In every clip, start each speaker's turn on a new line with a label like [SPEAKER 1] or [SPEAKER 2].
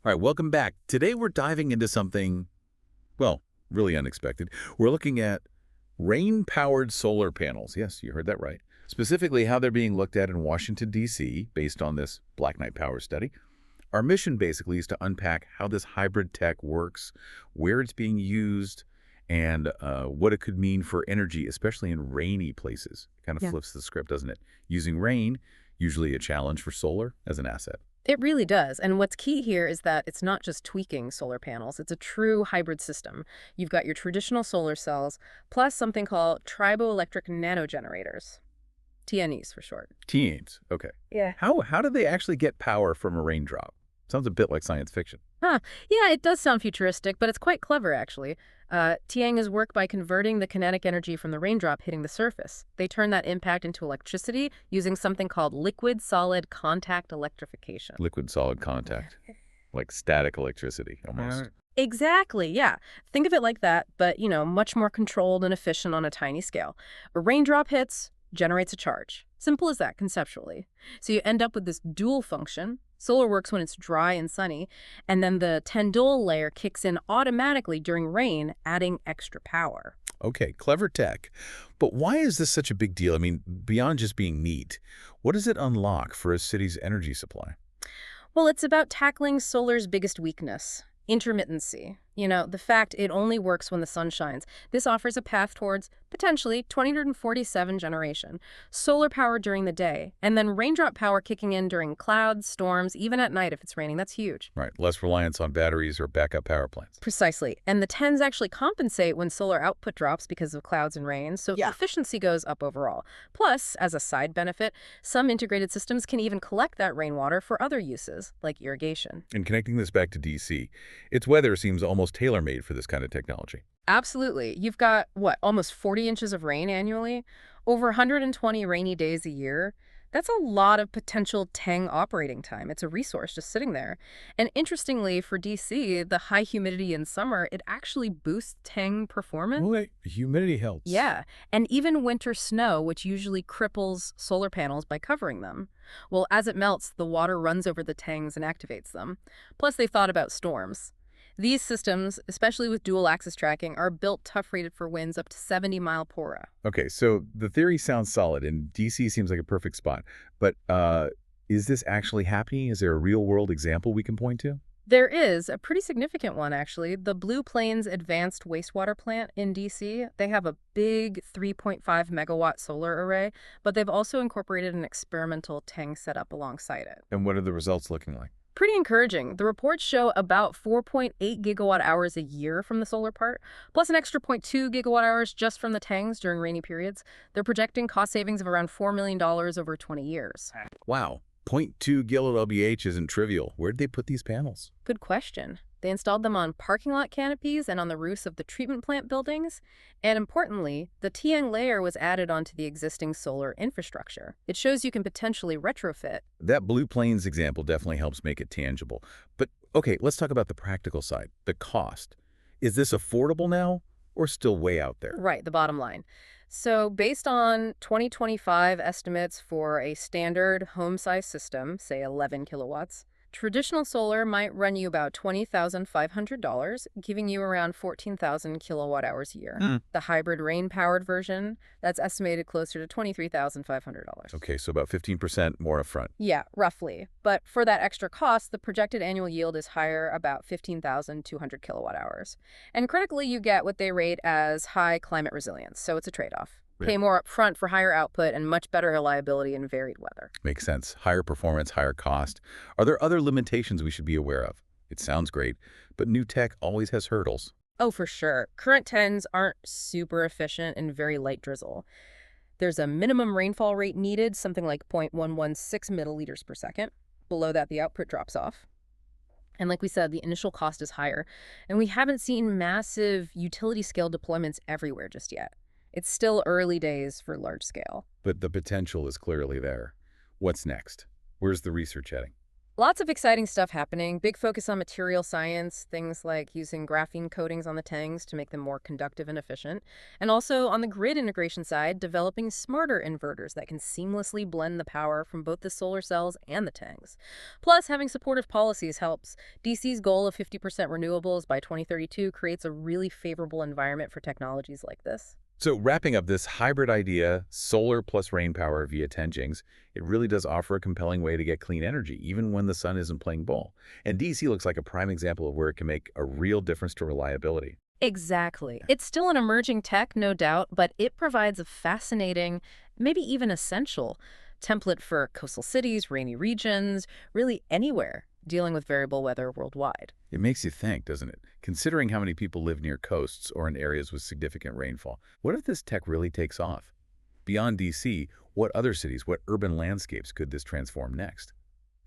[SPEAKER 1] All right, welcome back. Today we're diving into something, well, really unexpected. We're looking at rain-powered solar panels. Yes, you heard that right. Specifically, how they're being looked at in Washington, D.C., based on this Black Knight Power study. Our mission basically is to unpack how this hybrid tech works, where it's being used, and what it could mean for energy, especially in rainy places. Kind of
[SPEAKER 2] Yeah.
[SPEAKER 1] flips the script, doesn't it? Using rain, usually a challenge for solar as an asset.
[SPEAKER 2] It really does. And what's key here is that it's not just tweaking solar panels, it's a true hybrid system. You've got your traditional solar cells, plus something called triboelectric nanogenerators, TNEs for short.
[SPEAKER 1] Teens, okay.
[SPEAKER 2] Yeah.
[SPEAKER 1] How do they actually get power from a raindrop? Sounds a bit like science fiction.
[SPEAKER 2] Huh. Yeah, it does sound futuristic, but it's quite clever, actually. Tiangas work by converting the kinetic energy from the raindrop hitting the surface. They turn that impact into electricity using something called liquid-solid contact electrification.
[SPEAKER 1] Liquid-solid contact, like static electricity, almost.
[SPEAKER 2] Exactly, yeah. Think of it like that, but, much more controlled and efficient on a tiny scale. A raindrop hits, generates a charge. Simple as that, conceptually. So you end up with this dual function. Solar works when it's dry and sunny, and then the Tyndall layer kicks in automatically during rain, adding extra power.
[SPEAKER 1] Okay, clever tech. But why is this such a big deal? I mean, beyond just being neat, what does it unlock for a city's energy supply?
[SPEAKER 2] Well, it's about tackling solar's biggest weakness, intermittency. The fact it only works when the sun shines. This offers a path towards, potentially, 2047 generation. Solar power during the day, and then raindrop power kicking in during clouds, storms, even at night if it's raining. That's huge.
[SPEAKER 1] Right, less reliance on batteries or backup power plants.
[SPEAKER 2] Precisely. And the TENs actually compensate when solar output drops because of clouds and rain, so
[SPEAKER 3] Yeah.
[SPEAKER 2] efficiency goes up overall. Plus, as a side benefit, some integrated systems can even collect that rainwater for other uses, like irrigation.
[SPEAKER 1] And connecting this back to DC, its weather seems almost tailor-made for this kind of technology.
[SPEAKER 2] Absolutely. You've got, almost 40 inches of rain annually? Over 120 rainy days a year? That's a lot of potential Tang operating time. It's a resource just sitting there. And interestingly, for DC, the high humidity in summer, it actually boosts Tang performance.
[SPEAKER 1] Well, humidity helps.
[SPEAKER 2] Yeah, and even winter snow, which usually cripples solar panels by covering them. Well, as it melts, the water runs over the tangs and activates them. Plus, they thought about storms. These systems, especially with dual-axis tracking, are built tough-rated for winds up to 70-mile-per-hour.
[SPEAKER 1] Okay, so the theory sounds solid, and DC seems like a perfect spot. But is this actually happening? Is there a real-world example we can point to?
[SPEAKER 2] There is a pretty significant one, actually. The Blue Plains Advanced Wastewater Plant in D.C. They have a big 3.5-megawatt solar array, but they've also incorporated an experimental Tang setup alongside it.
[SPEAKER 1] And what are the results looking like?
[SPEAKER 2] Pretty encouraging. The reports show about 4.8 gigawatt hours a year from the solar part, plus an extra 0.2 gigawatt hours just from the Tangs during rainy periods. They're projecting cost savings of around $4 million over 20 years.
[SPEAKER 1] Wow, zero point 0.2 kWh isn't trivial. Where'd they put these panels?
[SPEAKER 2] Good question. They installed them on parking lot canopies and on the roofs of the treatment plant buildings. And importantly, the Tiang layer was added onto the existing solar infrastructure. It shows you can potentially retrofit.
[SPEAKER 1] That Blue Plains example definitely helps make it tangible. But okay, let's talk about the practical side, the cost. Is this affordable now or still way out there?
[SPEAKER 2] Right, the bottom line. So based on 2025 estimates for a standard home-size system, say 11 kilowatts, traditional solar might run you about $20,500, giving you around 14,000 kilowatt hours a year. The hybrid rain-powered version, that's estimated closer to $23,500.
[SPEAKER 1] Okay, so about 15% more upfront.
[SPEAKER 2] Yeah, roughly. But for that extra cost, the projected annual yield is higher, about 15,200 kilowatt hours. And critically, you get what they rate as high climate resilience, so it's a trade-off. Pay more upfront for higher output and much better reliability in varied weather.
[SPEAKER 1] Makes sense. Higher performance, higher cost. Are there other limitations we should be aware of? It sounds great, but new tech always has hurdles.
[SPEAKER 2] Oh, for sure. Current TENs aren't super efficient and very light drizzle. There's a minimum rainfall rate needed, something like 0.116 milliliters per second. Below that, the output drops off. And like we said, the initial cost is higher. And we haven't seen massive utility-scale deployments everywhere just yet. It's still early days for large scale.
[SPEAKER 1] But the potential is clearly there. What's next? Where's the research heading?
[SPEAKER 2] Lots of exciting stuff happening. Big focus on material science, things like using graphene coatings on the tanks to make them more conductive and efficient. And also on the grid integration side, developing smarter inverters that can seamlessly blend the power from both the solar cells and the tanks. Plus, having supportive policies helps. DC's goal of 50% renewables by 2032 creates a really favorable environment for technologies like this.
[SPEAKER 1] So wrapping up this hybrid idea, solar plus rain power via tenjings, it really does offer a compelling way to get clean energy, even when the sun isn't playing ball. And DC looks like a prime example of where it can make a real difference to reliability.
[SPEAKER 2] Exactly. It's still an emerging tech, no doubt, but it provides a fascinating, maybe even essential, template for coastal cities, rainy regions, really anywhere dealing with variable weather worldwide.
[SPEAKER 1] It makes you think, doesn't it? Considering how many people live near coasts or in areas with significant rainfall, what if this tech really takes off? Beyond DC, what other cities, what urban landscapes could this transform next?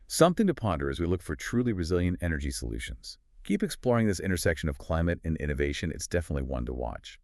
[SPEAKER 1] Something to ponder as we look for truly resilient energy solutions. Keep exploring this intersection of climate and innovation. It's definitely one to watch.